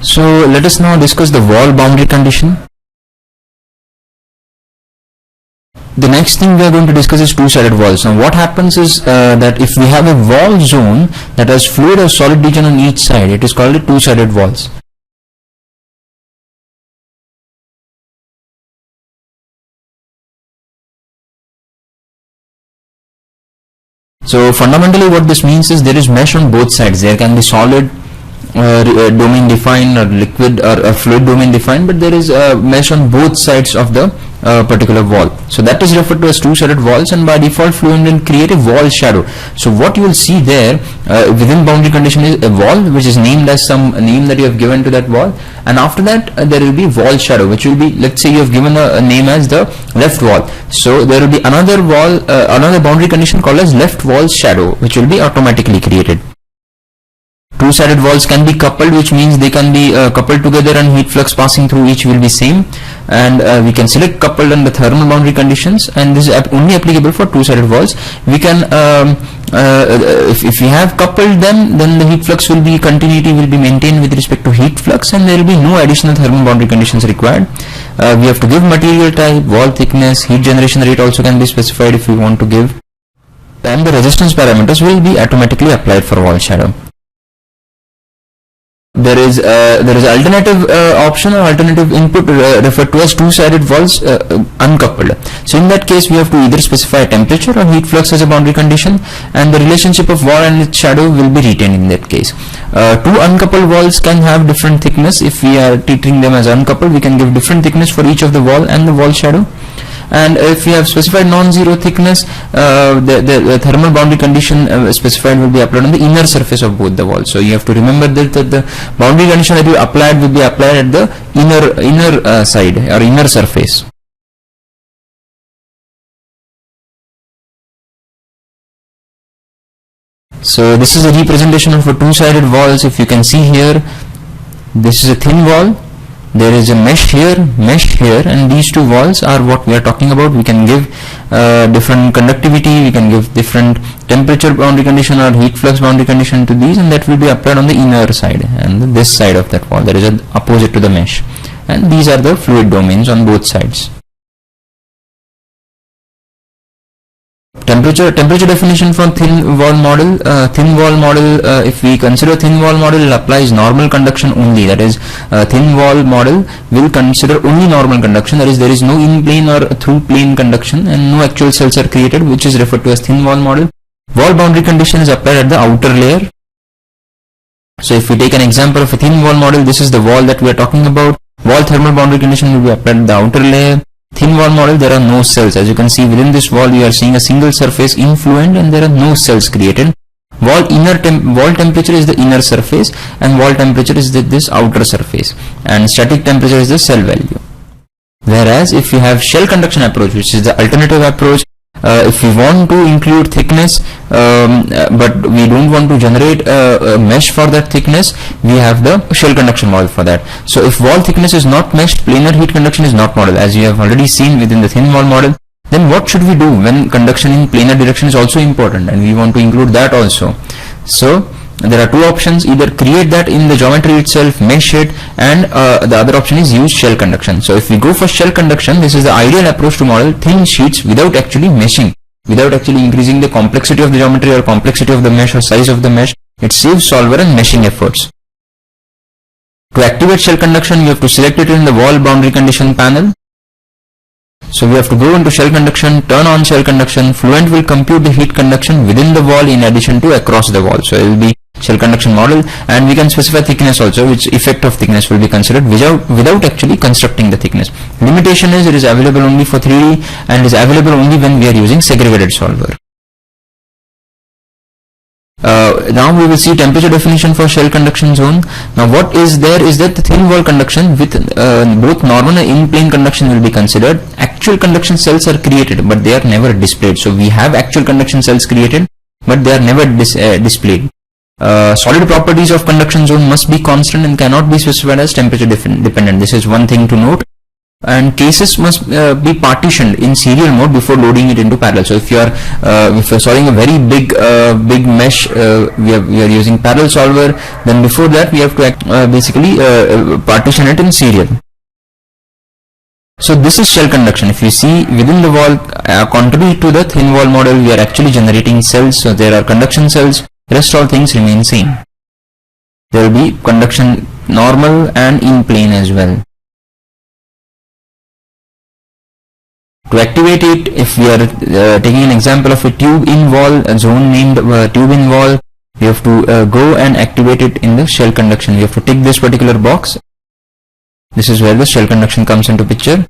So let us now discuss the wall boundary condition. The next thing we are going to discuss is two-sided walls. Now what happens is that if we have a wall zone that has fluid or solid region on each side, it is called a two-sided walls. So fundamentally what this means is there is mesh on both sides. There can be solid domain defined or liquid or fluid domain defined, but there is a mesh on both sides of the particular wall. So that is referred to as two-sided walls, and by default Fluent will create a wall shadow. So what you will see there within boundary condition is a wall which is named as some name that you have given to that wall, and after that there will be wall shadow, which will be, let's say you have given a name as the left wall. So there will be another wall, another boundary condition called as left wall shadow, which will be automatically created. Two-sided walls can be coupled, which means they can be coupled together and heat flux passing through each will be same, and we can select coupled under thermal boundary conditions, and this is only applicable for two-sided walls. We can if we have coupled them, then the heat flux will be continuity will be maintained with respect to heat flux, and there will be no additional thermal boundary conditions required. We have to give material type, wall thickness, heat generation rate also can be specified if we want to give, and the resistance parameters will be automatically applied for wall shadow. There is alternative option or alternative input referred to as two-sided walls uncoupled. So in that case we have to either specify a temperature or heat flux as a boundary condition, and the relationship of wall and its shadow will be retained in that case. Two uncoupled walls can have different thickness. If we are treating them as uncoupled, we can give different thickness for each of the wall and the wall shadow. And if we have specified non-zero thickness, the thermal boundary condition specified will be applied on the inner surface of both the walls. So you have to remember that the boundary condition that you applied will be applied at the inner side or inner surface. So this is a representation of a two-sided walls. If you can see here, this is a thin wall. There is a mesh here, and these two walls are what we are talking about. We can give different conductivity, we can give different temperature boundary condition or heat flux boundary condition to these, and that will be applied on the inner side and this side of that wall. There is an opposite to the mesh, and these are the fluid domains on both sides. Temperature definition for thin wall model. If we consider thin wall model, it applies normal conduction only. That is, thin wall model will consider only normal conduction. That is, there is no in plane or through plane conduction, and no actual cells are created, which is referred to as thin wall model. Wall boundary condition is applied at the outer layer. So if we take an example of a thin wall model, this is the wall that we are talking about. Wall thermal boundary condition will be applied at the outer layer. Thin wall model, there are no cells. As you can see, within this wall you are seeing a single surface in Fluent, and there are no cells created. Wall temperature is the inner surface, and wall temperature is this outer surface, and static temperature is the cell value. Whereas if you have shell conduction approach, which is the alternative approach, if we want to include thickness but we don't want to generate a mesh for that thickness, we have the shell conduction model for that. So if wall thickness is not meshed, planar heat conduction is not modeled, as you have already seen within the thin wall model. Then what should we do when conduction in planar direction is also important, and we want to include that also? So there are two options: either create that in the geometry itself, mesh it, and the other option is use shell conduction. So if we go for shell conduction, this is the ideal approach to model thin sheets without actually meshing, without actually increasing the complexity of the geometry or complexity of the mesh or size of the mesh. It saves solver and meshing efforts. To activate shell conduction, you have to select it in the wall boundary condition panel. So we have to go into shell conduction, turn on shell conduction. Fluent will compute the heat conduction within the wall in addition to across the wall. So it will be shell conduction model, and we can specify thickness also, which effect of thickness will be considered without actually constructing the thickness. Limitation is it is available only for 3D, and is available only when we are using segregated solver. Now we will see temperature definition for shell conduction zone. Now what is there is that the thin wall conduction with both normal and in-plane conduction will be considered. Actual conduction cells are created, but they are never displayed. So we have actual conduction cells created, but they are never displayed. Solid properties of conduction zone must be constant and cannot be specified as temperature dependent. This is one thing to note. and cases must be partitioned in serial mode before loading it into parallel. So if you're solving a very big mesh, we are using parallel solver, then before that we have to basically partition it in serial. So this is shell conduction. If you see within the wall, contrary to the thin wall model, we are actually generating cells. So there are conduction cells, rest all things remain same. There will be conduction normal and in plane as well. To activate it, if we are taking an example of a tube in wall, a zone named tube in wall, we have to go and activate it in the shell conduction. We have to tick this particular box. This is where the shell conduction comes into picture.